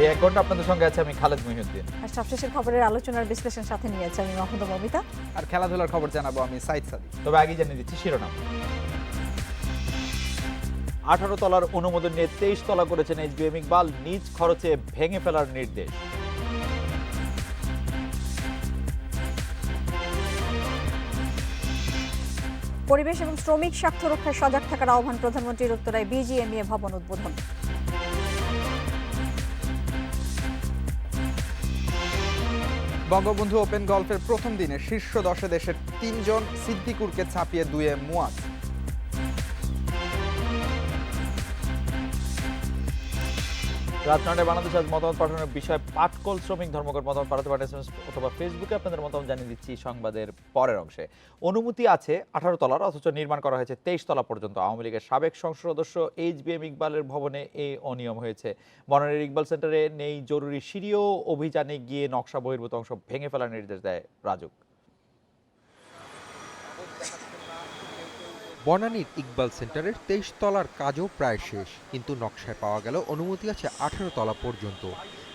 এই 1 ঘন্টা আপনাদের সঙ্গে আছে আমি খালেদ মহিউদ্দিন। আর সবশেষের খবরের আলোচনার বিশ্লেষণ সাথে নিয়েছে আমি মাহমুদা মমিতা। আর খেলাধুলার খবর জানাবো আমি সাইদ সাদিক। তবে আগে জানিয়ে দিচ্ছি শিরোনাম। 18 তলার অনুমোদন নিয়ে 23 তলা করেছেন এইচবিএম ইকবাল, নিজ খরচে ভেঙে ফেলার নির্দেশ। পরিবেশ এবং শ্রমিক স্বার্থ রক্ষায় সজাগ থাকার আহ্বান প্রধানমন্ত্রীর উত্তরায় বিজিএমইএ ভবন উদ্বোধন। বঙ্গবন্ধু ওপেন গলফের প্রথম দিনে শীর্ষ 10 দেশের 3 জন, সিদ্দিকুরকে ছাপিয়ে 2-এ মুয়াজ। রাত 9টায় বাংলাদেশ আজ মতামত পাঠানোর বিষয়ে পাটকল শ্রমিক ধর্মঘট মতামত পাঠাতে পারেন SMS অথবা ফেসবুকে আপনাদের মতামত জানিয়ে দিচ্ছি সংবাদের পরের অংশে। অনুমতি আছে 18 তলার, অথচ নির্মাণ করা হয়েছে 23 তলা পর্যন্ত। আওয়ামী লীগের সাবেক সংসদ সদস্য এইচবিএম ইকবালের ভবনে এই অনিয়ম হয়েছে। বনানীর ইকবাল সেন্টারে নেই জরুরি সিঁড়িও, অভিযানে গিয়ে নকশা বহির্ভূত অংশ ভেঙে ফেলার নির্দেশ দেয় রাজুক। বনানীর ইকবাল সেন্টারের 23 তলার কাজও প্রায় শেষ, কিন্তু নকশায় পাওয়া গেল অনুমতি আছে 18 তলা পর্যন্ত।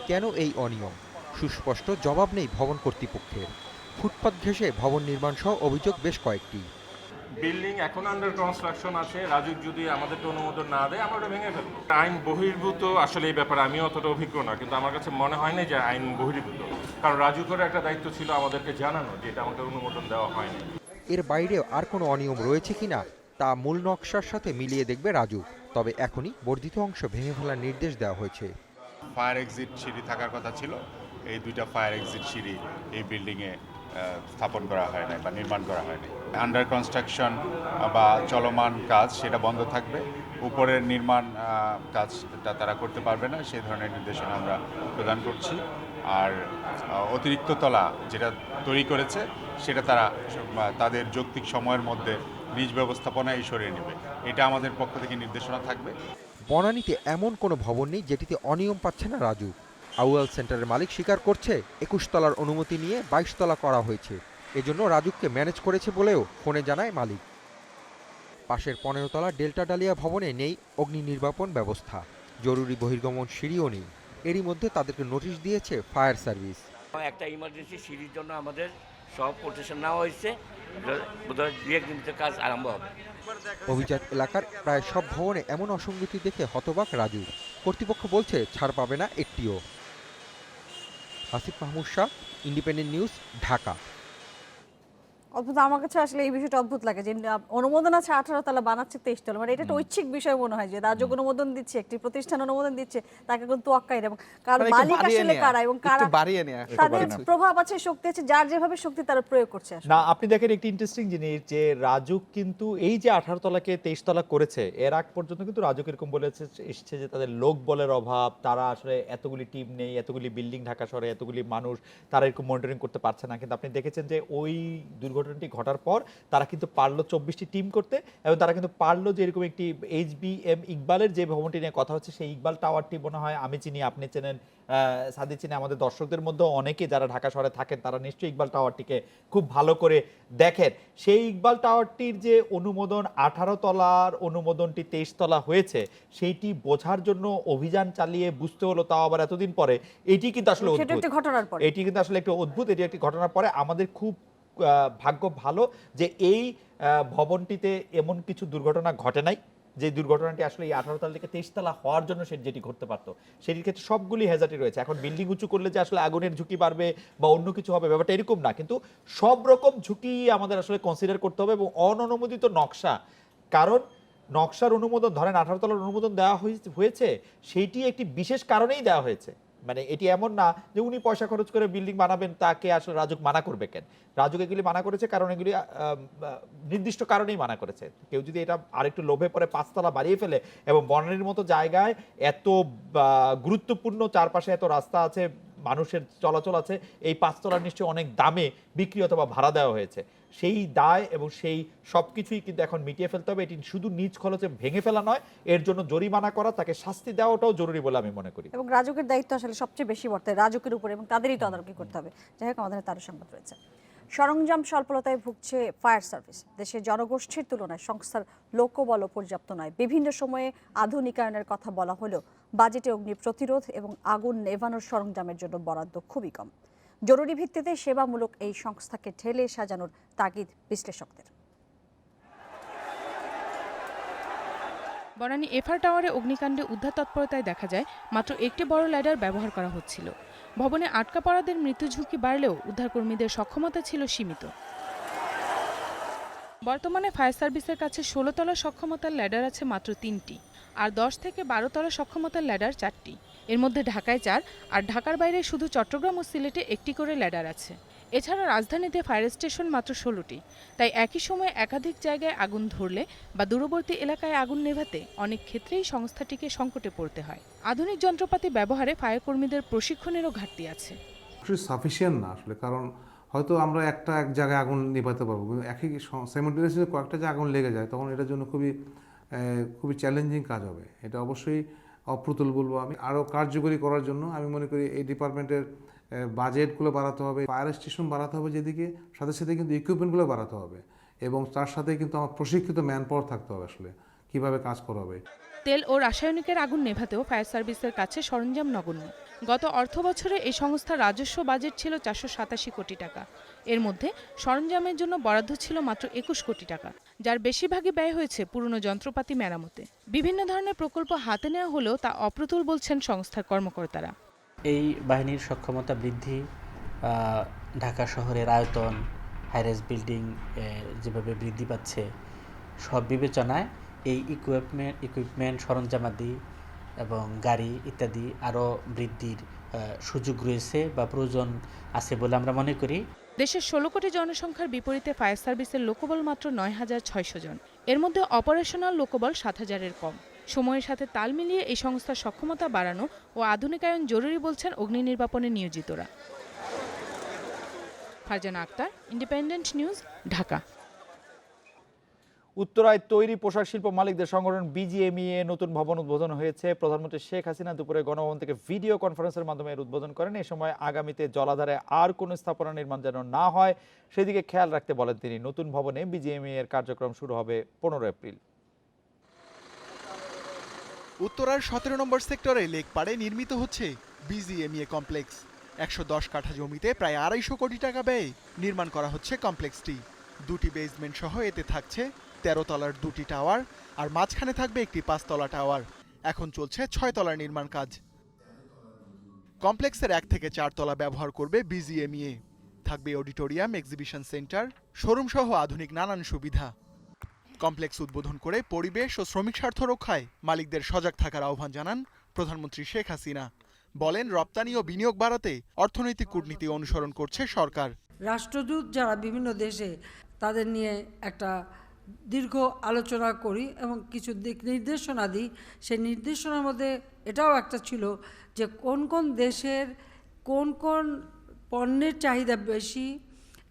কেন এই অনিয়ম? সুস্পষ্ট জবাব নেই ভবন কর্তৃপক্ষের। ফুটপাত ঘেঁষে ভবন নির্মাণ সহ অভিযোগ বেশ কয়েকটি। বিল্ডিং এখন আন্ডার কনস্ট্রাকশন আছে, রাজুক যদি আমাদেরকে অনুমোদন না দেয় আমরা ওটা ভেঙে ফেলবো। আইন বহির্ভূত আসলে এই ব্যাপারে আমিও অতটা অভিজ্ঞ না, কিন্তু আমার কাছে মনে হয় না যে আইন বহির্ভূত, কারণ রাজুকের একটা দায়িত্ব ছিল আমাদেরকে জানানো যে এটা আমাদের অনুমোদন দেওয়া হয়নি। এর বাইরেও আর কোনো অনিয়ম রয়েছে কিনা তা মূল নকশার সাথে মিলিয়ে দেখবে রাজুক। তবে এখনই বর্ধিত অংশ ভেঙে ফেলার নির্দেশ দেওয়া হয়েছে। ফায়ার এক্সিট সিঁড়ি থাকার কথা ছিল, এই 2টা ফায়ার এক্সিট সিঁড়ি এই বিল্ডিংয়ে স্থাপন করা হয় নাই বা নির্মাণ করা হয়নি। আন্ডার কনস্ট্রাকশন বা চলমান কাজ সেটা বন্ধ থাকবে, উপরের নির্মাণ কাজটা তারা করতে পারবে না, সেই ধরনের নির্দেশনা আমরা প্রদান করছি। আর অতিরিক্ত তলা যেটা তৈরি করেছে সেটা তারা তাদের যৌক্তিক সময়ের মধ্যে নিজ ব্যবস্থাপনায় সরিয়ে নেবে, এটা আমাদের পক্ষ থেকে নির্দেশনা থাকবে। বনানীতে এমন কোনো ভবন নেই যেটিতে অনিয়ম পাচ্ছে না রাজু। আউয়াল সেন্টারের মালিক স্বীকার করছে 21 তলার অনুমতি নিয়ে 22 তলা করা হয়েছে, এজন্য রাজুককে ম্যানেজ করেছে বলেও ফোনে জানায় মালিক। পাশের 15 তলা ডেল্টা ডালিয়া ভবনে নেই অগ্নি নির্বাপন ব্যবস্থা, জরুরি বহির্গমন সিঁড়িও নেই। এরই মধ্যে তাদেরকে নোটিশ দিয়েছে ফায়ার সার্ভিস। একটা ইমার্জেন্সি সিঁড়ির জন্য আমাদের সব প্রোটেকশন নেওয়া হয়েছে, বোধহয় 2-1 দিনের কাজ আরম্ভ হবে। অভিজাত এলাকার প্রায় সব ভবনে এমন অসঙ্গতি দেখে হতবাক রাজু। কর্তৃপক্ষ বলছে ছাড় পাবে না একটিও। Asif Mahmud Shah, independent News, Dhaka. অদ্ভুত, আমার কাছে আসলে এই বিষয়টা অদ্ভুত লাগে যে অনুমোদন আছে 18 তলা, বানাচ্ছে 23 তলা। মানে এটা একটা ঐচ্ছিক বিষয় মনে হয় যে রাজুক অনুমোদন দিচ্ছে, একটি প্রতিষ্ঠান অনুমোদন দিচ্ছে, তাকে কিন্তু তোয়াক্কাই এবং কার মালিক আসলে কারা এবং কারা বাড়িয়ে নেয়া, তাদের প্রভাব আছে, শক্তি আছে, যার যেভাবে শক্তি তারা প্রয়োগ করছে। না, আপনি দেখেন একটি ইন্টারেস্টিং জিনিস যে রাজুক কিন্তু এই যে 18 তলাকে 23 তলা করেছে, এর আগ পর্যন্ত কিন্তু রাজুক এরকম বলেছে এসছে যে তাদের লোক বলের অভাব, তারা আসলে এতগুলি টিম নেই, এতগুলি বিল্ডিং ঢাকা শহরে, এতগুলি মানুষ, তারা এরকম মনিটরিং করতে পারছে না। কিন্তু আপনি দেখেছেন যে ওই দুর্ঘটনাটি ঘটার পর তারা কিন্তু পারলো 24টি টিম করতে, এবং তারা কিন্তু পারলো যে এরকম একটি এইচবিএম ইকবালের যে ভবনটি নিয়ে কথা হচ্ছে সেই ইকবাল টাওয়ারটি মনে হয় আমি চিনি, আপনি চেনেন, সাদি চিনি, আমাদের দর্শকদের মধ্যে অনেকে যারা ঢাকা শহরে থাকেন তারা নিশ্চয়ই ইকবাল টাওয়ারটিকে খুব ভালো করে দেখেন। সেই ইকবাল টাওয়ারটির যে অনুমোদন 18 তলার অনুমোদনটি 23 তলা হয়েছে, সেইটি বোঝার জন্য অভিযান চালিয়ে বুঝতে হলো, তাও আবার এতদিন পরে। এটি কিন্তু আসলে এটি কিন্তু আসলে একটু অদ্ভুত। এটি একটি ঘটনার পরে আমাদের খুব ভাগ্য ভালো যে এই ভবনটিতে এমন কিছু দুর্ঘটনা ঘটে নাই, যে দুর্ঘটনাটি আসলে এই 18 তলা থেকে 23 তলা হওয়ার জন্য যেটি ঘটতে পারত, সেটির ক্ষেত্রে সবগুলি হ্যাজার্ডই রয়েছে। এখন বিল্ডিং উঁচু করলে যে আসলে আগুনের ঝুঁকি বাড়বে বা অন্য কিছু হবে, ব্যাপারটা এরকম না, কিন্তু সব রকম ঝুঁকি আমাদের আসলে কনসিডার করতে হবে। এবং অননুমোদিত নকশা, কারণ নকশার অনুমোদন ধরেন 18 তলার অনুমোদন দেওয়া হয়েছে, সেইটি একটি বিশেষ কারণেই দেওয়া হয়েছে। মানে এটি এমন না যে উনি পয়সা খরচ করে বিল্ডিং বানাবেন, তাকে আসলে রাজুক মানা করবে কেন? রাজুক এগুলি মানা করেছে কারণ এগুলি নির্দিষ্ট কারণেই মানা করেছে। কেউ যদি এটা আরেকটু লোভে পরে 5 তলা বাড়িয়ে ফেলে, এবং বনানীর মতো জায়গায় এত গুরুত্বপূর্ণ, চারপাশে এত রাস্তা আছে, মানুষের চলাচল আছে, এই 5 তলার নিশ্চয়ই অনেক দামে বিক্রি অথবা ভাড়া দেওয়া হয়েছে। সেই দায় এবং সেই সবকিছুই কিন্তু এখন মিটিয়ে ফেলতে হবে। এটি শুধু নিজ খরচে ভেঙে ফেলা নয়, এর জন্য জরিমানা করা, তাকে শাস্তি দেওয়াটাও জরুরি বলে আমি মনে করি। এবং রাজুকের দায়িত্ব আসলে সবচেয়ে বেশি বর্তায় রাজুকের উপর, এবং তাদেরই তদারকি করতে হবে। যাই হোক, আমাদের তার সংবাদ রয়েছে। সরঞ্জাম স্বল্পতায় ভুগছে ফায়ার সার্ভিস। দেশের জনগোষ্ঠীর তুলনায় সংস্থার লোকবলও পর্যাপ্ত নয়। বিভিন্ন সময়ে আধুনিকায়নের কথা বলা হলেও বাজেটে অগ্নি প্রতিরোধ এবং আগুন নেভানোর সরঞ্জামের জন্য বরাদ্দ খুবই কম। জরুরি ভিত্তিতে সেবামূলক এই সংস্থাকে ঢেলে সাজানোর তাগিদ বিশ্লেষকদের। বনানী এফআর টাওয়ারে অগ্নিকাণ্ডে উদ্ধার তৎপরতায় দেখা যায় মাত্র একটি বড় ল্যাডার ব্যবহার করা হচ্ছিল। ভবনে আটকা পড়াদের মৃত্যু ঝুঁকি বাড়লেও উদ্ধারকর্মীদের সক্ষমতা ছিল সীমিত। বর্তমানে ফায়ার সার্ভিসের কাছে ১৬ তলা সক্ষমতার ল্যাডার আছে মাত্র ৩টি, আর ১০ থেকে ১২ তলা সক্ষমতার ল্যাডার ৪টি। এর মধ্যে ঢাকায় ৪ আর ঢাকার বাইরে শুধু চট্টগ্রাম ও সিলেটে একটি করে ল্যাডার আছে। এছাড়া রাজধানীতে ফায়ার স্টেশন মাত্র ১৬টি। তাই একই সময়ে একাধিক জায়গায় আগুন ধরলে বা দূরবর্তী এলাকায় আগুন নেভাতে অনেক ক্ষেত্রেই সংস্থাটিকে সংকটে পড়তে হয়। আধুনিক যন্ত্রপাতি ব্যবহারে ফায়ার কর্মীদের প্রশিক্ষণেরও ঘাটতি আছে। সাফিসিয়েন্ট না আসলে, কারণ হয়তো আমরা এক জায়গায় আগুন নিভাতে পারবো, কিন্তু একই সাইমultaneously কয়েকটা যে আগুন লেগে যায় তখন এটার জন্য খুবই চ্যালেঞ্জিং কাজ হবে। এটা অবশ্যই অপ্রতুল বলবো আমি। আরও কার্যকরী করার জন্য আমি মনে করি এই ডিপার্টমেন্টের বাজেটগুলো বাড়াতে হবে, ফায়ার স্টেশন বাড়াতে হবে, যেদিকে সাথে সাথে কিন্তু ইকুইপমেন্টগুলো বাড়াতে হবে এবং তার সাথে কিন্তু আমার প্রশিক্ষিত ম্যান পাওয়ার থাকতে হবে আসলে কীভাবে কাজ করা হবে। তেল ও রাসায়নিকের আগুন নেভাতেও ফায়ার সার্ভিসের কাছে সরঞ্জাম নগণ্য। গত অর্থবছরে এই সংস্থার রাজস্ব বাজেট ছিল ৪৮৭ কোটি টাকা। এর মধ্যে সরঞ্জামের জন্য বরাদ্দ ছিল মাত্র ২১ কোটি টাকা, যার বেশিরভাগই ব্যয় হয়েছে পুরনো যন্ত্রপাতি মেরামতে। বিভিন্ন ধরনের প্রকল্প হাতে নেওয়া হলেও তা অপ্রতুল বলছেন সংস্থার কর্মকর্তারা। এই বাহিনীর সক্ষমতা বৃদ্ধি, ঢাকা শহরের আয়তন, হাইরাইজ বিল্ডিং যেভাবে বৃদ্ধি পাচ্ছে, সব বিবেচনায় এই ইকুইপমেন্ট সরঞ্জামাদি এবং গাড়ি ইত্যাদি আরও বৃদ্ধির সুযোগ রয়েছে বা প্রয়োজন আছে বলে আমরা মনে করি। দেশের ১৬ কোটি জনসংখ্যার বিপরীতে ফায়ার সার্ভিসের লোকবল মাত্র ৯,৬০০ জন। এর মধ্যে অপারেশনাল লোকবল ৭,০০০-এর কম। সময়ের সাথে তাল মিলিয়ে এই সংস্থার সক্ষমতা বাড়ানো ও আধুনিকায়ন জরুরি বলছেন অগ্নি নির্বাপনে নিয়োজিতরা। Farzana Akter, Independent News, Dhaka. উত্তরায় তৈরি পোশাক শিল্প মালিকদের সংগঠন বিজিএমইএ নতুন ভবন উদ্বোধন হয়েছে। প্রধানমন্ত্রী শেখ হাসিনা দুপুরে গণভবন থেকে ভিডিও কনফারেন্সের মাধ্যমে এর উদ্বোধন করেন। এ সময় আগামীতে জলাধারে আর কোনো স্থাপনা নির্মাণ যেন না হয় সেদিকে খেয়াল রাখতে বলেন তিনি। নতুন ভবনে বিজিএমইএ এর কার্যক্রম শুরু হবে ১৫ এপ্রিল। উত্তরার ১৭ নম্বর সেক্টরে লেক পাড়ে নির্মিত হচ্ছে বিজিএমইএ কমপ্লেক্স। ১১০ কাঠা জমিতে প্রায় ২৫০ কোটি টাকা ব্যয়ে নির্মাণ করা হচ্ছে কমপ্লেক্সটি। 2টি বেসমেন্ট সহ এতে থাকছে ১৩ তলার 2টি টাওয়ার, আর মাঝখানে থাকবে একটি 5 তলা টাওয়ার। এখন চলছে 6 তলার নির্মাণ কাজ। কমপ্লেক্সের 1 থেকে 4 তলা ব্যবহার করবে বিজিএমইএ। থাকবে অডিটোরিয়াম, এক্সিবিশন সেন্টার, শোরুম সহ আধুনিক নানান সুবিধা। কমপ্লেক্স উদ্বোধন করে পরিবেশ ও শ্রমিক স্বার্থ রক্ষায় মালিকদের সজাগ থাকার আহ্বান জানান প্রধানমন্ত্রী শেখ হাসিনা। বলেন, রপ্তানি ও বিনিয়োগ বাড়াতে অর্থনৈতিক কূটনীতি অনুসরণ করছে সরকার। রাষ্ট্রদূত যারা বিভিন্ন দেশে, তাদের নিয়ে একটা দীর্ঘ আলোচনা করি এবং কিছু দিক নির্দেশনা দিই। সেই নির্দেশনার মধ্যে এটাও একটা ছিল যে কোন কোন দেশের কোন কোন পণ্যের চাহিদা বেশি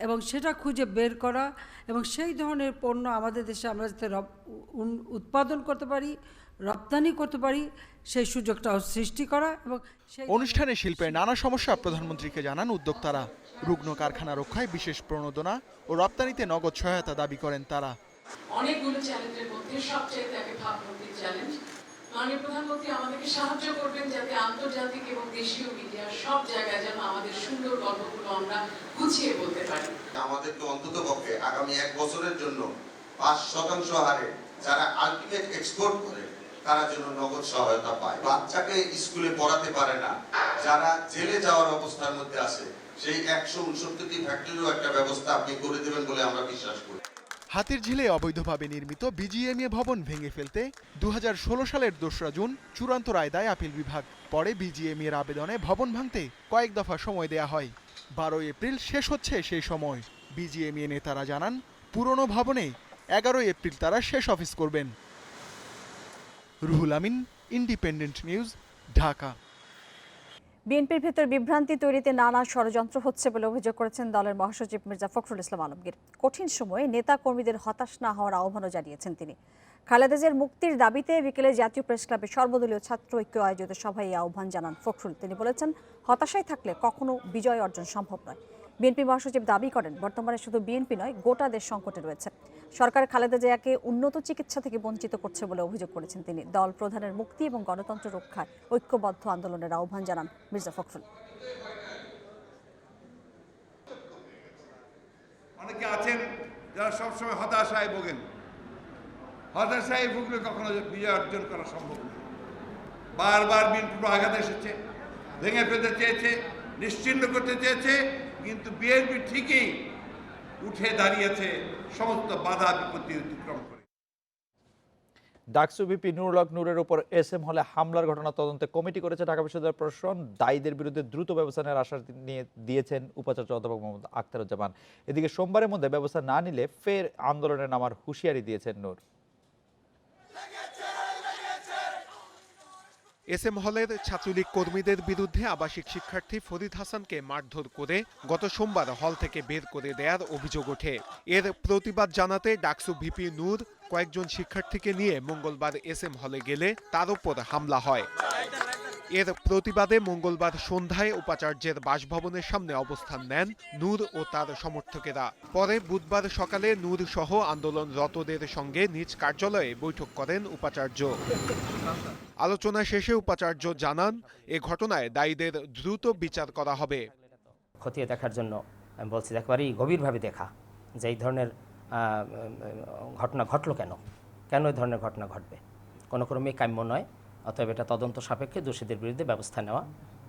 এবং সেটা খুঁজে বের করা এবং সেই ধরনের পণ্য আমাদের দেশে আমরা যাতে উৎপাদন করতে পারি, রপ্তানি করতে পারি, সেই সুযোগটাও সৃষ্টি করা। এবং অনুষ্ঠানে শিল্পের নানা সমস্যা প্রধানমন্ত্রীকে জানান উদ্যোক্তারা। রুগ্ন কারখানা রক্ষায় বিশেষ প্রণোদনা ও রপ্তানিতে নগদ সহায়তা দাবি করেন তারা। অনেকগুলো চ্যালেঞ্জের মধ্যে সবচেয়ে আগে ভাবমূর্তি চ্যালেঞ্জ। মাননীয় প্রধানমন্ত্রী আমাদেরকে সাহায্য করবেন যাতে আন্তর্জাতিক এবং দেশীয় মিডিয়া সব জায়গায় যেন আমাদের সুন্দর গল্পগুলো আমরা গুছিয়ে বলতে পারি। আমাদেরকে অন্তত পক্ষে আগামী 1 বছরের জন্য 5% হারে যারা আলটিমেট এক্সপোর্ট করে তারা যেন নগদ সহায়তা পায়। বাচ্চাকে স্কুলে পড়াতে পারে না, যারা জেলে যাওয়ার অবস্থার মধ্যে আছে, সেই 169টি ফ্যাক্টরিরও একটা ব্যবস্থা আপনি করে দেবেন বলে আমরা বিশ্বাস করি। হাতিরঝিলে অবৈধভাবে নির্মিত বিজিএমইএ ভবন ভেঙে ফেলতে 2016 সালের 2রা জুন চূড়ান্ত রায় দেয় আপিল বিভাগ। পরে বিজিএমইএর আবেদনে ভবন ভাঙতে কয়েক দফা সময় দেয়া হয়। 12 এপ্রিল শেষ হচ্ছে সেই সময়। বিজিএমইএ নেতারা জানান, পুরনো ভবনে 11 এপ্রিল তারা শেষ অফিস করবেন। Ruhul Amin, independent News, Dhaka. বিএনপির ভেতর বিভ্রান্তি তৈরিতে নানা ষড়যন্ত্র হচ্ছে বলে অভিযোগ করেছেন দলের মহাসচিব মির্জা ফখরুল ইসলাম আলমগীর। কঠিন সময়ে নেতা কর্মীদের হতাশ না হওয়ার আহ্বানও জানিয়েছেন তিনি। খালেদা জিয়ার মুক্তির দাবিতে বিকেলে জাতীয় প্রেস ক্লাবে সর্বদলীয় ছাত্র ঐক্য আয়োজিত সভায় এই আহ্বান জানান ফখরুল। তিনি বলেছেন, হতাশায় থাকলে কখনো বিজয় অর্জন সম্ভব নয়। বিএনপি মহাসচিব দাবি করেন, বর্তমানে শুধু বিএনপি নয়, গোটা দেশ সংকটে রয়েছে। সরকার খালেদা জিয়াকে উন্নত চিকিৎসা থেকে বঞ্চিত করছে বলে অভিযোগ করেছেন তিনি। দল প্রধানের মুক্তি এবং গণতন্ত্র রক্ষায় ঐক্যবদ্ধ আন্দোলনের আহ্বান জানান মির্জা ফখরুল। অনেকে আছেন যারা সবসময় হতাশায় ভোগেন। হতাশায় ভুগলে কখনো বিজয় অর্জন করা সম্ভব না। বারবার বিএনপি আঘাত এসেছে, ভেঙে ফেলতে চেয়েছে, নিশ্চিহ্ন করতে চেয়েছে, কিন্তু বিএনপি ঠিকই উঠে দাঁড়িয়েছে সমস্ত বাধা বিপত্তি অতিক্রম করে। ডাকসু ভিপি নুরুল হক নূরের উপর এসএম হলে হামলার ঘটনা তদন্তে কমিটি করেছে ঢাকা বিশ্ববিদ্যালয় প্রশাসন। দায়ীদের বিরুদ্ধে দ্রুত ব্যবস্থা নেওয়ার আশ্বাস দিয়েছেন উপাচার্য অধ্যাপক মোহাম্মদ আখতারুজ্জামান। এদিকে সোমবারের মধ্যে ব্যবস্থা না নিলে ফের আন্দোলনে নামার হুঁশিয়ারি দিয়েছেন নূর। এসএম হলের ছাত্রলীগ কর্মীদের বিরুদ্ধে আবাসিক শিক্ষার্থী ফরিদ হাসানকে মারধর করে গত সোমবার হল থেকে বের করে দেওয়ার অভিযোগ ওঠে। এর প্রতিবাদ জানাতে ডাকসু ভিপি নূর কয়েকজন শিক্ষার্থীকে নিয়ে মঙ্গলবার এসএম হলে গেলে তার উপর হামলা হয়। এর প্রতিবাদে মঙ্গলবার সন্ধ্যায় উপাচার্যের বাসভবনের সামনে অবস্থান নেন নূর ও তার সমর্থকেরা। পরে বুধবার সকালে নূর সহ আন্দোলনরতদের সঙ্গে নিজ কার্যালয়ে বৈঠক করেন উপাচার্য। আলোচনা শেষে উপাচার্য জানান, এ ঘটনায় দায়ীদের দ্রুত বিচার করা হবে। খতিয়ে দেখার জন্য আমি বলছি একেবারেই গভীরভাবে দেখা যে এই ধরনের ঘটনা ঘটলো কেন এই ধরনের ঘটনা ঘটবে, কোনো ক্রমেই কাম্য নয়। অতএব এটা তদন্ত সাপেক্ষে দোষীদের বিরুদ্ধে ব্যবস্থা নেওয়া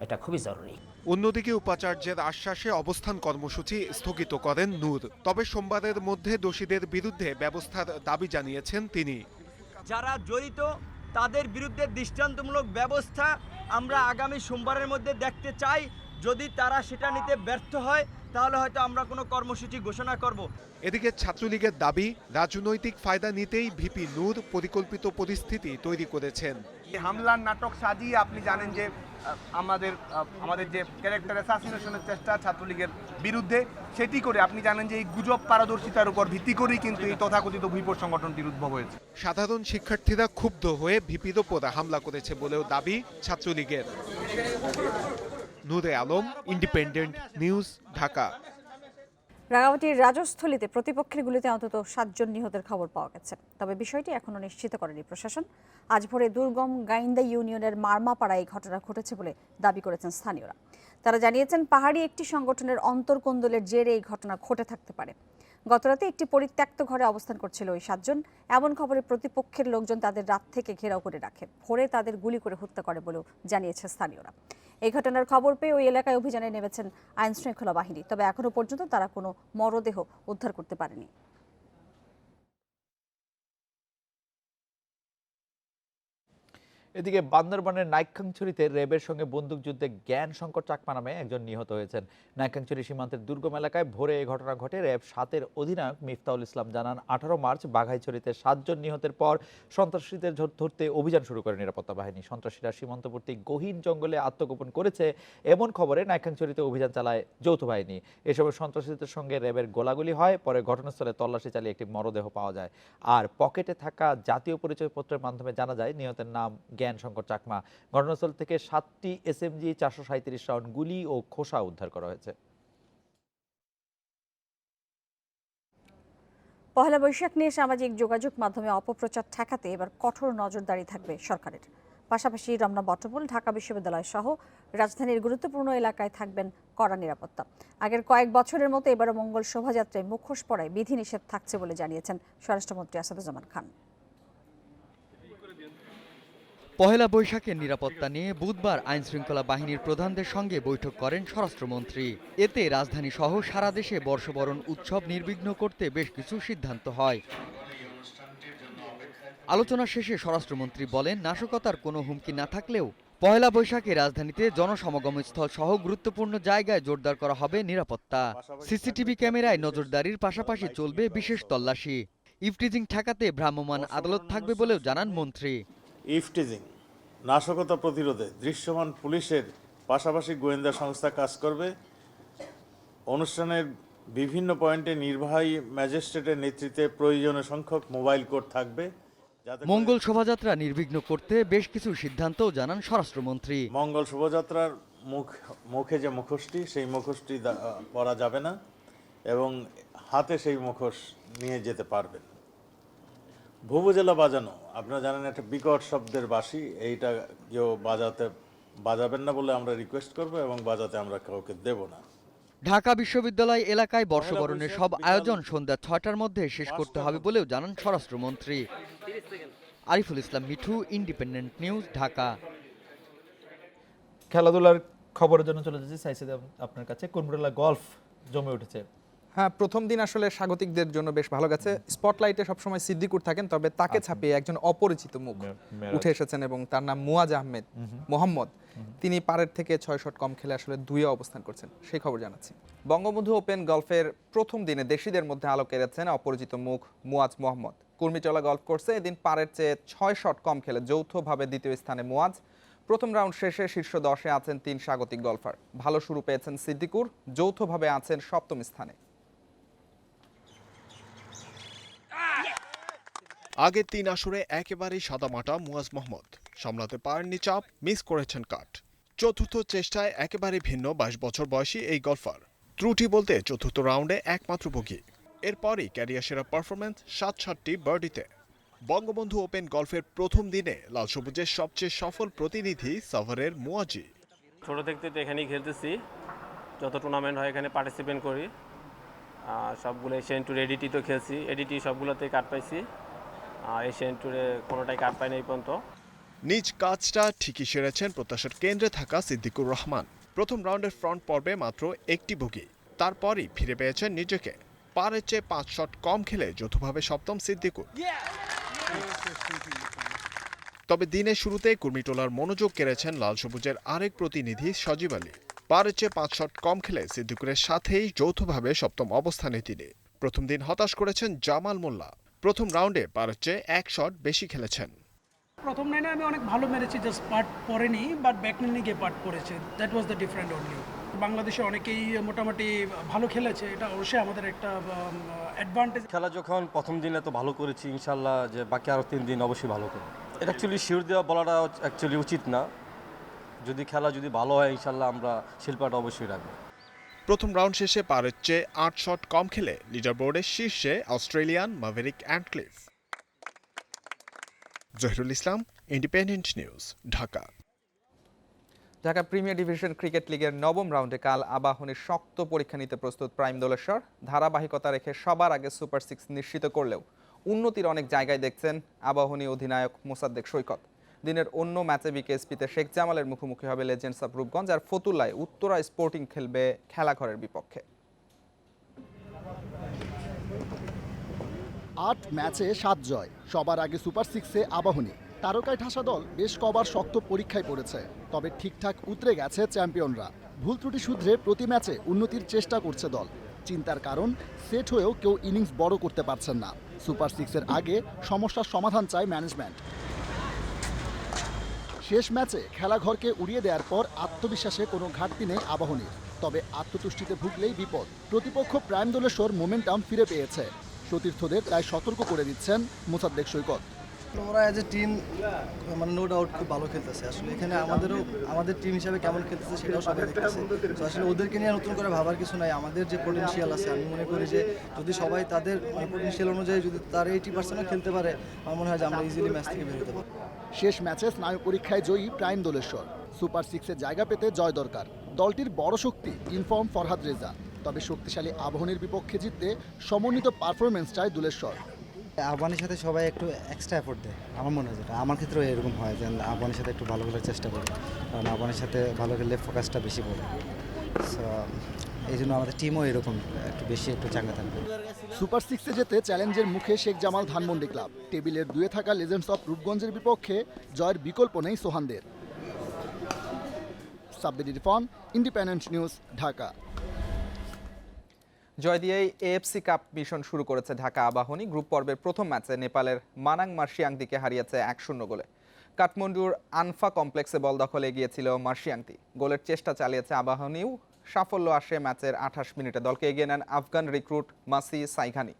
এটা খুবই জরুরি। অন্যদিকে উপাচার্যের আশ্বাসে অবস্থান কর্মসূচি স্থগিত করেন নূর। তবে সোমবারের মধ্যে দোষীদের বিরুদ্ধে ব্যবস্থার দাবি জানিয়েছেন তিনি। যারা জড়িত তাদের বিরুদ্ধে দৃষ্টান্তমূলক ব্যবস্থা আমরা আগামী সোমবারের মধ্যে দেখতে চাই। যদি তারা সেটা নিতে ব্যর্থ হয় তাহলে হয়তো আমরা কোনো কর্মসূচি ঘোষণা করব। এদিকে ছাত্রলীগের দাবি, রাজনৈতিক ফায়দা নিতেই ভিপি নূর পরিকল্পিত পরিস্থিতি তৈরি করেছেন। হামলার নাটক সাজিয়ে আপনি জানেন যে আমাদের যে ক্যারেক্টার অ্যাসাসিনেশনের চেষ্টা ছাত্রলীগের বিরুদ্ধে, সেটি করে আপনি জানেন যে এই গুজব পারদর্শিতার উপর ভিত্তি করেই কিন্তু এই তথাকথিত ভিপোর সংগঠনটির উদ্ভব হয়েছে। সাধারণ শিক্ষার্থীরা ক্ষুব্ধ হয়ে ভিপির ওপর হামলা করেছে বলেও দাবি ছাত্রলীগের। নূরে আলম, ইন্ডিপেন্ডেন্ট নিউজ, ঢাকা। রাঙামাটির রাজস্থলীতে প্রতিপক্ষের গুলিতে অন্তত 7 জন নিহতের খবর পাওয়া গেছে। তবে বিষয়টি এখনো নিশ্চিত করেনি প্রশাসন। আজ ভোরে দুর্গম গাইন্দা ইউনিয়নের মারমাপাড়ায় এই ঘটনা ঘটেছে বলে দাবি করেছেন স্থানীয়রা। তারা জানিয়েছেন, পাহাড়ি একটি সংগঠনের অন্তর্কোন্দলের জেরে এই ঘটনা ঘটে থাকতে পারে। গতরাতে একটি পরিত্যক্ত ঘরে অবস্থান করছিল ওই 7 জন। এমন খবরে প্রতিপক্ষের লোকজন তাদের রাত থেকে ঘেরাও করে রাখে। ভোরে তাদের গুলি করে হত্যা করে বলেও জানিয়েছে স্থানীয়রা। এই ঘটনার খবর পেয়ে ওই এলাকায় অভিযানে নেমেছেন আইন শৃঙ্খলা বাহিনী। তবে এখনো পর্যন্ত তারা কোনো মরদেহ উদ্ধার করতে পারেনি। এদিকে বান্দরবানের নাইক্ষ্যংছড়িতে র্যাবের সঙ্গে বন্দুকযুদ্ধে জ্ঞান শঙ্কর চাকমা নামে একজন নিহত হয়েছেন। নাইক্ষ্যংছড়ি সীমান্তের দুর্গম এলাকায় ভোরে এই ঘটনা ঘটে। র্যাব 7-এর অধিনায়ক মিফতাউল ইসলাম জানান, 18 মার্চ বাঘাইছড়িতে 7 জন নিহতের পর সন্ত্রাসীদের ধরতে অভিযান শুরু করে নিরাপত্তা বাহিনী। সন্ত্রাসীরা সীমান্তবর্তী গহীন জঙ্গলে আত্মগোপন করেছে এমন খবরে নাইক্ষ্যংছড়িতে অভিযান চালায় যৌথ বাহিনী। এসব সন্ত্রাসীদের সঙ্গে র্যাবের গোলাগুলি হয়। পরে ঘটনাস্থলে তল্লাশি চালিয়ে একটি মরদেহ পাওয়া যায়। আর পকেটে থাকা জাতীয় পরিচয়পত্রের মাধ্যমে জানা যায় নিহতের নাম জ্ঞান শঙ্কর চাকমা। ঘটনাস্থল থেকে 7টি এসএমজি, 437 রাউন্ড গুলি ও খোসা উদ্ধার করা হয়েছে। পহেলা বৈশাখ নিয়ে সামাজিক যোগাযোগ মাধ্যমে অপপ্রচার ঠেকাতে এবার কঠোর নজরদারি থাকবে সরকারের। পাশাপাশি রমনা বটমূল, ঢাকা বিশ্ববিদ্যালয় সহ রাজধানীর গুরুত্বপূর্ণ এলাকায় থাকবেন কড়া নিরাপত্তা। আগের কয়েক বছরের মতো এবারও মঙ্গল শোভাযাত্রায় মুখোশ পরায় বিধিনিষেধ থাকছে বলে জানিয়েছেন স্বরাষ্ট্রমন্ত্রী আসাদুজ্জামান খান। পহেলা বৈশাখের নিরাপত্তা নিয়ে বুধবার আইন শৃঙ্খলা বাহিনীর প্রধানদের সঙ্গে বৈঠক করেন স্বরাষ্ট্রমন্ত্রী। এতে রাজধানী সহ সারা দেশে বর্ষবরণ উৎসব নির্বিঘ্ন করতে বেশ কিছু সিদ্ধান্ত হয়। আলোচনা শেষে স্বরাষ্ট্রমন্ত্রী বলেন, নাশকতার কোনো হুমকি না থাকলেও পহেলা বৈশাখে রাজধানীতে জনসমাগম স্থল সহ গুরুত্বপূর্ণ জায়গায় জোরদার করা হবে নিরাপত্তা। সিসিটিভি ক্যামেরায় নজরদারির পাশাপাশি চলবে বিশেষ তল্লাশি। ইফটিজিং ঠেকাতে ভ্রাম্যমাণ আদালত থাকবে বলেও জানান মন্ত্রী। ইফটিজিং, নাশকতা প্রতিরোধে দৃশ্যমান পুলিশের পাশাপাশি গোয়েন্দা সংস্থা কাজ করবে। অনুষ্ঠানের বিভিন্ন পয়েন্টে নির্বাহী ম্যাজিস্ট্রেটের নেতৃত্বে প্রয়োজনীয় সংখ্যক মোবাইল কোর্ট থাকবে। মঙ্গল শোভাযাত্রা নির্বিঘ্ন করতে বেশ কিছু সিদ্ধান্তও জানান স্বরাষ্ট্রমন্ত্রী। মঙ্গল শোভাযাত্রার মুখে যে মুখোশটি সেই মুখোশটি পরা যাবে না এবং হাতে সেই মুখোশ নিয়ে যেতে পারবেন। ভুবুজেলা বাজানো, আপনারা জানেন একটা বিকট শব্দের বাঁশি, এইটা কেউ বাজাবেন না বলে আমরা রিকোয়েস্ট করব এবং বাজাতে আমরা কাউকে দেব না। ঢাকা বিশ্ববিদ্যালয় এলাকায় বর্ষবরণের সব আয়োজন সন্ধ্যা ৬টার মধ্যে শেষ করতে হবে বলেও জানান স্বরাষ্ট্রমন্ত্রী। Ariful Islam Mithu, independent News, Dhaka. খেলাধুলার খবরের জন্য চলে যাচ্ছি সাইসিদ আপনার কাছে। কুর্মিটোলা গলফ জমে উঠেছে। হ্যাঁ, প্রথম দিন আসলে স্বাগতিকদের জন্য বেশ ভালো গেছে। স্পটলাইটে সবসময় সিদ্দিকুর থাকেন, তবে তাকে ছাপিয়ে একজন অপরিচিত মুখ উঠে এসেছেন এবং তার নাম মুয়াজ আহমেদ মোহাম্মদ। তিনি পারের থেকে 6 শট কম খেলে আসলে 2-এ অবস্থান করছেন, সেই খবর জানাচ্ছি। বঙ্গবন্ধু ওপেন গলফের প্রথম দিনে দেশিদের মধ্যে আলো কেড়েছেন অপরিচিত মুখ মুয়াজ মোহাম্মদ। কুর্মিটোলা গলফ কোর্সে এদিন পারের চেয়ে 6 শট কম খেলে যৌথভাবে দ্বিতীয় স্থানে মুয়াজ। প্রথম রাউন্ড শেষে শীর্ষ 10-এ আছেন 3 স্বাগতিক গলফার। ভালো শুরু পেয়েছেন সিদ্দিকুর, যৌথভাবে আছেন 7ম স্থানে। আগের 3 আসরে একেবারেই সাদামাটা মুয়াজ মোহাম্মদ, সামলাতে পারেননি চাপ, মিস করেছেন কাট। চতুর্থ চেষ্টায় একেবারে ভিন্ন 22 বছর বয়সী এই গলফার। ত্রুটি বলতে চতুর্থ রাউন্ডে একমাত্র বগি, এরপরই ক্যারিয়ার সেরা পারফরম্যান্স 7-7টি বার্ডিতে। বঙ্গবন্ধু ওপেন গলফের প্রথম দিনে লাল সবুজের সবচেয়ে সফল প্রতিনিধি সাভারের মুয়াজি। ছোট থেকে তো এখানেই খেলতেছি, যত টুর্নামেন্ট হয় এখানে পার্টিসিপেট করি। সবগুলো এশিয়ান ট্যুর এডিটি তো খেলছি, এডিটি সবগুলোতেই কাট পাইছি। এশিয়ান ট্যুরে কোনোটাই কাট পাইনি এই পর্যন্ত। নিজ কাজটা ঠিকই সেরেছেন প্রত্যাশার কেন্দ্রে থাকা সিদ্দিকুর রহমান। প্রথম রাউন্ডের ফ্রন্ট পর্বে মাত্র একটি বগি, তারপরই ফিরে পেয়েছেন নিজেকে। পারের চেয়ে 5 শট কম খেলে যৌথভাবে 7ম সিদ্দিকুর। তবে দিনের শুরুতে কুর্মিটোলার মনোযোগ কেড়েছেন লাল সবুজের আরেক প্রতিনিধি সজীব আলী। পারের চেয়ে 5 শট কম খেলে সিদ্দিকুরের সাথেই যৌথভাবে 7ম অবস্থানে তিনি। প্রথম দিন হতাশ করেছেন জামাল মোল্লা। প্রথম রাউন্ডে পারের চেয়ে 1 শট বেশি খেলেছেন। প্রথম লাইনে আমি অনেক ভালো মেরেছি, জাস্ট পার্ট পড়েনি, বাট ব্যাকলাইনে গিয়ে পার্ট পড়েছে। That was the different only. বাংলাদেশে অনেকেই মোটামুটি ভালো খেলেছে, এটা অবশ্যই আমাদের একটা অ্যাডভান্টেজ। খেলা যখন প্রথম দিনে তো ভালো করেছি, ইনশাল্লাহ যে বাকি আরও 3 দিন অবশ্যই ভালো করব। এটা অ্যাকচুয়ালি শিওর দেওয়া বলাটা অ্যাকচুয়ালি উচিত না। যদি খেলা যদি ভালো হয় ইনশাল্লাহ আমরা শিল্পাটা অবশ্যই রাখবো। প্রথম রাউন্ড শেষে পারের চেয়ে 8 শট কম খেলে লিডার বোর্ডের শীর্ষে অস্ট্রেলিয়ান মাভেরিক অ্যান্ডক্লিফ। Zahirul Islam, Independent News, Dhaka. Dhaka Premier Division cricket লিগের 9ম রাউন্ডে কাল আবাহনীর শক্ত পরীক্ষা নিতে প্রস্তুত প্রাইম দোলেশ্বর। ধারাবাহিকতা রেখে সবার আগে সুপার 6 নিশ্চিত করলেও উন্নতির অনেক জায়গায় দেখছেন আবাহনী অধিনায়ক মোসাদ্দেক সৈকত। দিনের অন্য ম্যাচে বিকেএসপিতে শেখ জামালের মুখোমুখি হবে লেজেন্ডস অফ রূপগঞ্জ, আর ফতুল্লায় উত্তরা স্পোর্টিং খেলবে খেলাঘরের বিপক্ষে। 8 ম্যাচে 7 জয়, সবার আগে সুপার 6-এ আবাহনী। তারকায় ঠাসা দল বেশ কবার শক্ত পরীক্ষায় পড়েছে, তবে ঠিকঠাক উতরে গেছে চ্যাম্পিয়নরা। ভুল ত্রুটি শুধরে প্রতি ম্যাচে উন্নতির চেষ্টা করছে দল। চিন্তার কারণ, সেট হয়েও কেউ ইনিংস বড় করতে পারছেন না। সুপার 6-এর আগে সমস্যার সমাধান চায় ম্যানেজমেন্ট। শেষ ম্যাচে খেলাঘরকে উড়িয়ে দেওয়ার পর আত্মবিশ্বাসে কোনো ঘাটতি নেই আবাহনীর, তবে আত্মতুষ্টিতে ভুগলেই বিপদ। প্রতিপক্ষ প্রাইম দোলেশ্বর মোমেন্টাম ফিরে পেয়েছে, সতীর্থদের তাই সতর্ক করে দিচ্ছেন মোসাদ্দেক সৈকত। ওরা অ্যাজ এ টিম মানে নো ডাউট খুব ভালো খেলতেছে। আসলে এখানে আমাদের টিম হিসাবে কেমন খেলতেছে সেটাও সবাই দেখতেছে। তো আসলে ওদেরকে নিয়ে নতুন করে ভাবার কিছু নাই। আমাদের যে পটেনশিয়াল আছে, আমি মনে করি যে যদি সবাই তাদের পটেনশিয়াল অনুযায়ী যদি তার 80% খেলতে পারে, আমার মনে হয় যে আমরা ইজিলি ম্যাচ থেকে বের হতে পারবো। শেষ ম্যাচে স্নায়ু পরীক্ষায় জয়ী প্রাইম দোলেশ্বর। সুপার 6-এ জায়গা পেতে জয় দরকার। দলটির বড় শক্তি ইনফর্ম ফরহাদ রেজা, তবে শক্তিশালী আবাহনীর বিপক্ষে জিততে সমন্বিত পারফরমেন্স চায় দোলেশ্বর। আবাহনীর সাথে সবাই একটু এক্সট্রা এফোর্ট দেয়, আমার মনে হয়। যেটা আমার ক্ষেত্রেও এরকম হয় যে আবাহনীর সাথে একটু ভালো খেলার চেষ্টা করি, কারণ আবাহনীর সাথে ভালো খেললে ফোকাসটা বেশি পড়ে। সো এই জন্য আমাদের টিমও এরকম একটু চাঙ্গা থাকবে। সুপার 6-এ যেতে চ্যালেঞ্জের মুখে শেখ জামাল ধানমন্ডি ক্লাব। টেবিলের 2-এ থাকা লেজেন্ডস অফ রূপগঞ্জের বিপক্ষে জয়ের বিকল্প নেই সোহানদের। Sabbir Irfan, Independent News, Dhaka. জয় দিয়েই এএফসি কাপ মিশন শুরু করেছে ঢাকা আবাহনী। গ্রুপ পর্বের প্রথম ম্যাচে নেপালের মানাং মার্শিয়াংতিকে হারিয়েছে 1-0 গোলে। কাঠমান্ডুর আনফা কমপ্লেক্সে বল দখলে গিয়েছিল মার্শিয়াংতি। গোলের চেষ্টা চালিয়েছে আবাহনীও। সাফল্য আসে ম্যাচের 28 মিনিটে। দলকে এগিয়ে নেন আফগান রিক্রুট মাসি সাইঘানি।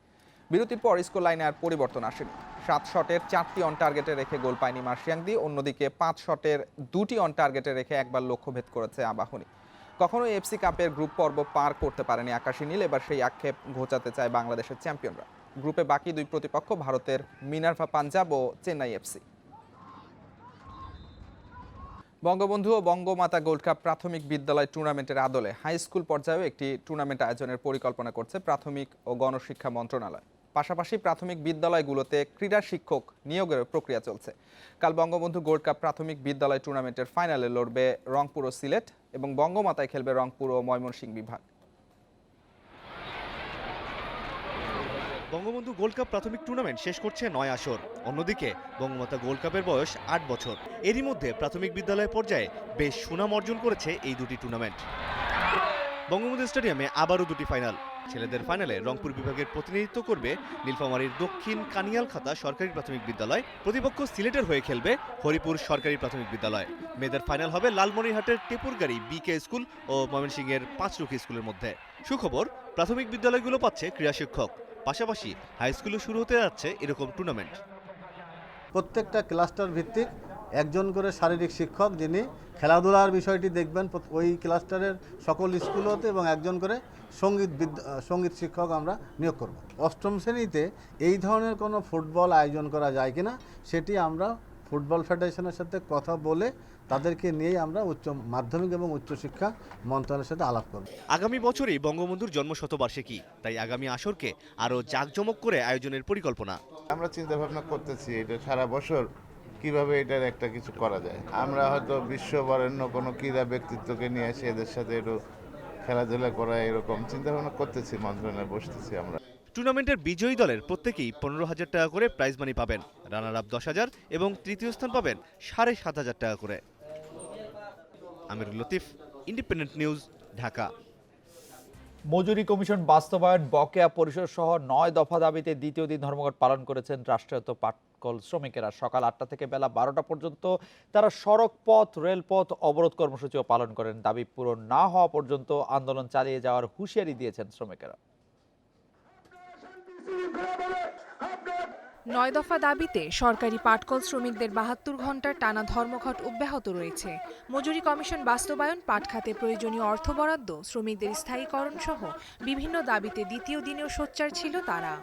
বিরতির পর স্কোর লাইনে আর পরিবর্তন আসেনি। 7 শটের 4টি অন টার্গেটে রেখে গোল পায়নি মার্শিয়াংদি, অন্যদিকে 5 শটের 2টি অন টার্গেটে রেখে একবার লক্ষ্যভেদ করেছে আবাহনী। কখনো এফসি কাপের গ্রুপ পর্ব পার করতে পারেনি আকাশী নীল, এবার সেই আক্ষেপ ঘোচাতে চায় বাংলাদেশের চ্যাম্পিয়নরা। গ্রুপে বাকি দুই প্রতিপক্ষ ভারতের মিনার্ভা পাঞ্জাব ও চেন্নাই এফসি। বঙ্গবন্ধু ও বঙ্গমাতা গোল্ড কাপ প্রাথমিক বিদ্যালয় টুর্নামেন্টের আদলে হাই স্কুল পর্যায়েও একটি টুর্নামেন্ট আয়োজনের পরিকল্পনা করছে প্রাথমিক ও গণশিক্ষা মন্ত্রণালয়। পাশাপাশি প্রাথমিক বিদ্যালয়গুলোতে ক্রীড়া শিক্ষক নিয়োগের প্রক্রিয়া চলছে। কাল বঙ্গবন্ধু গোল্ড কাপ প্রাথমিক বিদ্যালয় টুর্নামেন্টের ফাইনালে লড়বে রংপুর ও সিলেট এবং বঙ্গমাতায় খেলবে রংপুর ও ময়মনসিংহ বিভাগ। বঙ্গবন্ধু গোল্ড কাপ প্রাথমিক টুর্নামেন্ট শেষ করছে 9 আসর। অন্যদিকে বঙ্গমাতা গোল্ড কাপের বয়স 8 বছর। এরই মধ্যে প্রাথমিক বিদ্যালয় পর্যায়ে বেশ সুনাম অর্জন করেছে এই দুটি টুর্নামেন্ট। বঙ্গবন্ধু স্টেডিয়ামে আবারও দুটি ফাইনাল। ছেলেদের ফাইনালে রংপুর বিভাগের প্রতিনিধিত্ব করবে নীলফামারীর দক্ষিণ কানিয়ালখাতা সরকারি প্রাথমিক বিদ্যালয়, প্রতিপক্ষ সিলেটের হয়ে খেলবে হরিপুর সরকারি প্রাথমিক বিদ্যালয়। মেয়েদের ফাইনাল হবে লালমনিরহাটের টেপুরগাড়ি বিকে স্কুল ও ময়মনসিংহের পাঁচরুখি স্কুলের মধ্যে। সুখবর, প্রাথমিক বিদ্যালয়গুলো পাচ্ছে ক্রীড়া শিক্ষক, পাশাপাশি হাই স্কুলে শুরু হতে যাচ্ছে এরকম টুর্নামেন্ট। প্রত্যেকটা ক্লাস্টার ভিত্তিক একজন করে শারীরিক শিক্ষক যিনি খেলাধুলার বিষয়টি দেখবেন ওই ক্লাস্টারের সকল স্কুলতে, এবং একজন করে সঙ্গীত শিক্ষক আমরা নিয়োগ করব। অষ্টম শ্রেণীতে এই ধরনের কোনো ফুটবল আয়োজন করা যায় কিনা সেটি আমরা ফুটবল ফেডারেশনের সাথে কথা বলে তাদেরকে নিয়ে আমরা উচ্চ মাধ্যমিক এবং উচ্চশিক্ষা মন্ত্রণালয়ের সাথে আলাপ করব। আগামী বছরই বঙ্গবন্ধুর জন্মশতবার্ষিকী, তাই আগামী আসরকে আরও জাঁকজমক করে আয়োজনের পরিকল্পনা। আমরা চিন্তা ভাবনা করতেছি এটা সারা বছর কিভাবে এটার একটা কিছু করা যায়। আমরা হয়তো বিশ্ববরেণ্য কোনো ক্রীড়া ব্যক্তিত্বকে নিয়ে এসে এদের সাথে একটু খেলাধুলা করা এরকম চিন্তা ভাবনা করতেছি, মন্ত্রণালয়ে বসতেছি আমরা। টুর্নামেন্টের বিজয়ী দলের প্রত্যেকেই 15,000 টাকা করে প্রাইজ মানি পাবেন, রানার আপ 10,000 এবং তৃতীয় স্থান পাবেন 7,500 টাকা করে। আমিরুল লতিফ, ইন্ডিপেন্ডেন্ট নিউজ, ঢাকা। মজুরি কমিশন বাস্তবায়ন, বকেয়া পরিশোধ সহ 9 দফা দাবিতে দ্বিতীয় দিন ধর্মঘট পালন করেছেন রাষ্ট্রায়ত্ত পাটকল শ্রমিকেরা। সকাল 8টা থেকে বেলা 12টা পর্যন্ত তারা সড়ক পথ, রেলপথ অবরোধ কর্মসূচিও পালন করেন। দাবি পূরণ না হওয়া পর্যন্ত আন্দোলন চালিয়ে যাওয়ার হুঁশিয়ারি দিয়েছেন শ্রমিকেরা। 9 দফা দাবিতে সরকারি পাটকল শ্রমিকদের 72 ঘন্টার টানা ধর্মঘট অব্যাহত রয়েছে। মজুরি কমিশন বাস্তবায়ন, পাট খাতে প্রয়োজনীয় অর্থ বরাদ্দ, শ্রমিকদের স্থায়ীকরণ সহ বিভিন্ন দাবিতে দ্বিতীয় দিনেও সোচ্চার ছিল তারা।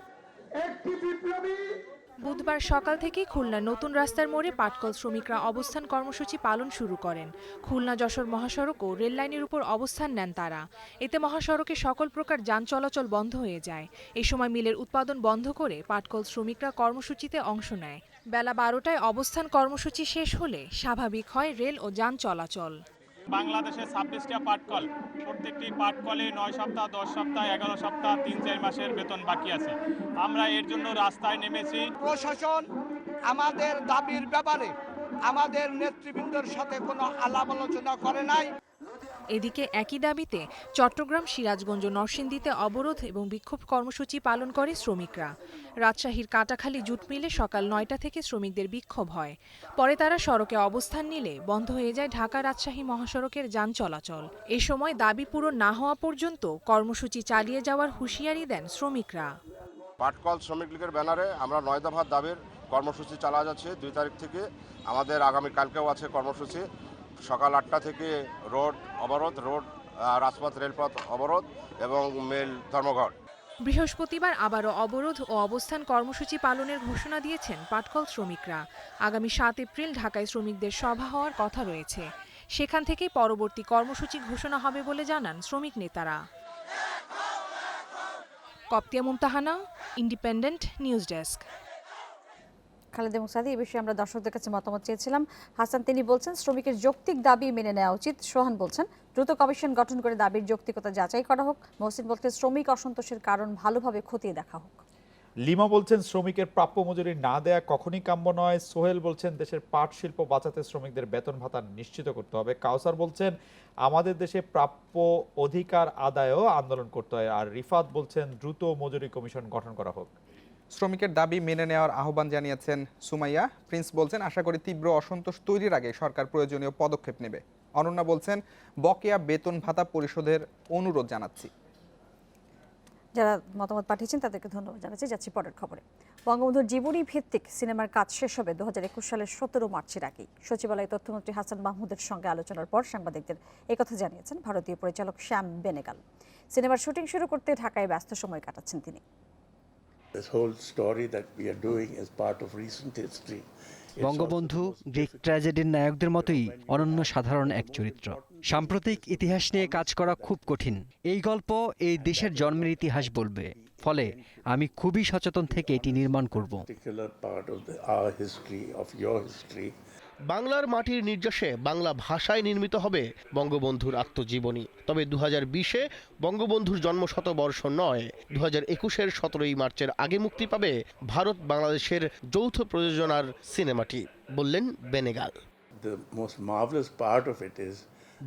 বুধবার সকাল থেকেই খুলনা নতুন রাস্তার মোড়ে পাটকল শ্রমিকরা অবস্থান কর্মসূচি পালন শুরু করেন। খুলনা যশোর মহাসড়ক ও রেল লাইনের উপর অবস্থান নেন তারা। এতে মহাসড়কে সকল প্রকার যান চলাচল বন্ধ হয়ে যায়। এই সময় মিলের উৎপাদন বন্ধ করে পাটকল শ্রমিকরা কর্মসূচিতে অংশ নেয়। বেলা 12টায় অবস্থান কর্মসূচি শেষ হলে স্বাভাবিক হয় রেল ও যান চলাচল। বাংলাদেশে 26টা পাটকল, প্রত্যেকটি পাটকলে 9 সপ্তাহ, 10 সপ্তাহ, 11 সপ্তাহ, 3-4 মাসের বেতন বাকি আছে। আমরা এর জন্য রাস্তায় নেমেছি। প্রশাসন আমাদের দাবির ব্যাপারে আমাদের নেতৃবৃন্দের সাথে কোনো আলাপ আলোচনা করে নাই। এদিকে একই দাবিতে চট্টগ্রাম, সিরাজগঞ্জ ও নরসিংদীতে অবরোধ এবং বিক্ষোভ কর্মসূচি পালন করে শ্রমিকরা। রাজশাহীর কাটাখালী জুট মিলে সকাল 9টা থেকে শ্রমিকদের বিক্ষোভ হয়। পরে তারা সড়কে অবস্থান নিলে বন্ধ হয়ে যায় ঢাকা-রাজশাহী মহাসড়কের যান চলাচল। এ সময় দাবি পূরণ না হওয়া পর্যন্ত কর্মসূচি চালিয়ে যাওয়ার হুঁশিয়ারি দেন শ্রমিকরা। পাটকল শ্রমিক লীগের ব্যানারে আমরা 9 দফা দাবির কর্মসূচি চালা যাচ্ছে। 2 তারিখ থেকে আমাদের আগামী কালকেও আছে কর্মসূচি। সকাল 8টা থেকে রোড অবরোধ, রাজপথ, রেলপথ অবরোধ এবং মেল ধর্মঘট। বৃহস্পতিবার আবারও অবরোধ ও অবস্থান কর্মসূচি পালনের ঘোষণা দিয়েছেন পাটকল শ্রমিকরা। আগামী 7 এপ্রিল ঢাকায় শ্রমিকদের সভা হওয়ার কথা রয়েছে। সেখান থেকেই পরবর্তী কর্মসূচি ঘোষণা হবে বলে জানান শ্রমিক নেতারা। কপ্তিয়া Mumtahana, Independent News desk. Khaleda Musadi, এই বিষয়ে আমরা দর্শকদের কাছে মতামত চেয়েছিলাম। হাসান তিনি বলছেন শ্রমিকের যৌক্তিক দাবি মেনে নেওয়া উচিত। সোহান বলছেন দ্রুত কমিশন গঠন করে দাবির যৌক্তিকতা যাচাই করা হোক। মহসিন বলছেন শ্রমিক অসন্তোষের কারণ ভালোভাবে খতিয়ে দেখা হোক। লিমা বলছেন শ্রমিকের প্রাপ্য মজুরি না দেয়া কখনই কাম্য নয়। সোহেল বলছেন দেশের পাট শিল্প বাঁচাতে শ্রমিকদের বেতন ভাতা নিশ্চিত করতে হবে। কাউসার বলছেন আমাদের দেশে প্রাপ্য অধিকার আদায়ও আন্দোলন করতে হয়। আর রিফাত বলছেন দ্রুত মজুরি কমিশন গঠন করা হোক। শ্রমিকের দাবি মেনে নেওয়ার আহ্বান জানিয়েছেন সুমাইয়া। প্রিন্স বলছেন আশা করি তীব্র অসন্তোষ তৈরির আগে সরকার প্রয়োজনীয় পদক্ষেপ নেবে। অনন্যা বলছেন বকেয়া বেতন ভাতা পরিশোধের অনুরোধ জানাচ্ছি। যারা মতামত পাঠিয়েছেন তাদেরকে ধন্যবাদ জানাচ্ছি। যাচ্ছি পরের খবরে। বঙ্গবন্ধুর জীবনী ভিত্তিক সিনেমার কাজ শেষ হবে 2021 সালের 17 মার্চের আগেই। সচিবালয়ে তথ্যমন্ত্রী হাসান মাহমুদের সঙ্গে আলোচনার পর সাংবাদিকদের একথা জানিয়েছেন ভারতীয় পরিচালক শ্যাম বেনেগাল। সিনেমার শুটিং শুরু করতে ঢাকায় ব্যস্ত সময় কাটাচ্ছেন তিনি। বঙ্গবন্ধু গ্রিক ট্র্যাজেডির নায়কদের মতোই অনন্য সাধারণ এক চরিত্র। সাম্প্রতিক ইতিহাস নিয়ে কাজ করা খুব কঠিন। এই গল্প এই দেশের জন্মের ইতিহাস বলবে, ফলে আমি খুবই সচেতন থেকে এটি নির্মাণ করব। বাংলার মাটির নির্যাসে বাংলা ভাষায় নির্মিত হবে বঙ্গবন্ধুর আত্মজীবনী। তবে 2020-এ বঙ্গবন্ধুর জন্ম শতবর্ষ নয়, 2021-এর 17 মার্চের আগে মুক্তি পাবে ভারত বাংলাদেশের যৌথ প্রযোজনার সিনেমাটি, বললেন বেনেগাল।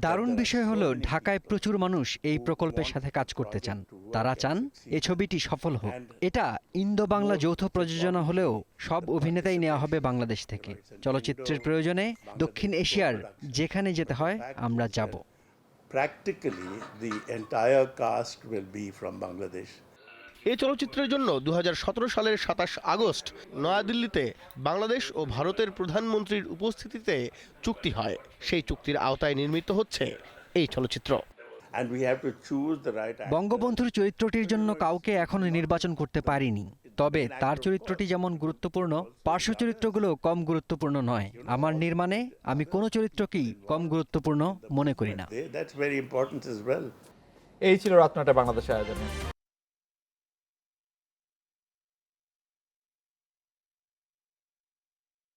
দারুণ বিষয় হলো ঢাকায় প্রচুর মানুষ এই প্রকল্পের সাথে কাজ করতে চান। তারা চান এ ছবিটি সফল হোক। এটা ইন্দো বাংলা যৌথ প্রযোজনা হলেও সব অভিনেতাই নেওয়া হবে বাংলাদেশ থেকে। চলচ্চিত্রের প্রয়োজনে দক্ষিণ এশিয়ার যেখানে যেতে হয় আমরা যাব। Practically the entire cast will be from Bangladesh. এই চলচ্চিত্রের জন্য 2017 সালের 27 আগস্ট নয়াদিল্লিতে বাংলাদেশ ও ভারতের প্রধানমন্ত্রীর উপস্থিতিতে চুক্তি হয়। সেই চুক্তির আওতায় নির্মিত হচ্ছে এই চলচ্চিত্র। বঙ্গবন্ধুর চরিত্রটির জন্য কাউকে এখনো নির্বাচন করতে পারিনি, তবে তার চরিত্রটি যেমন গুরুত্বপূর্ণ, পার্শ্ব চরিত্রগুলো কম গুরুত্বপূর্ণ নয়। আমার নির্মাণে আমি কোনো চরিত্রকেই কম গুরুত্বপূর্ণ মনে করি না। এই ছিল রাত 9টায় বাংলাদেশের আয়োজনে।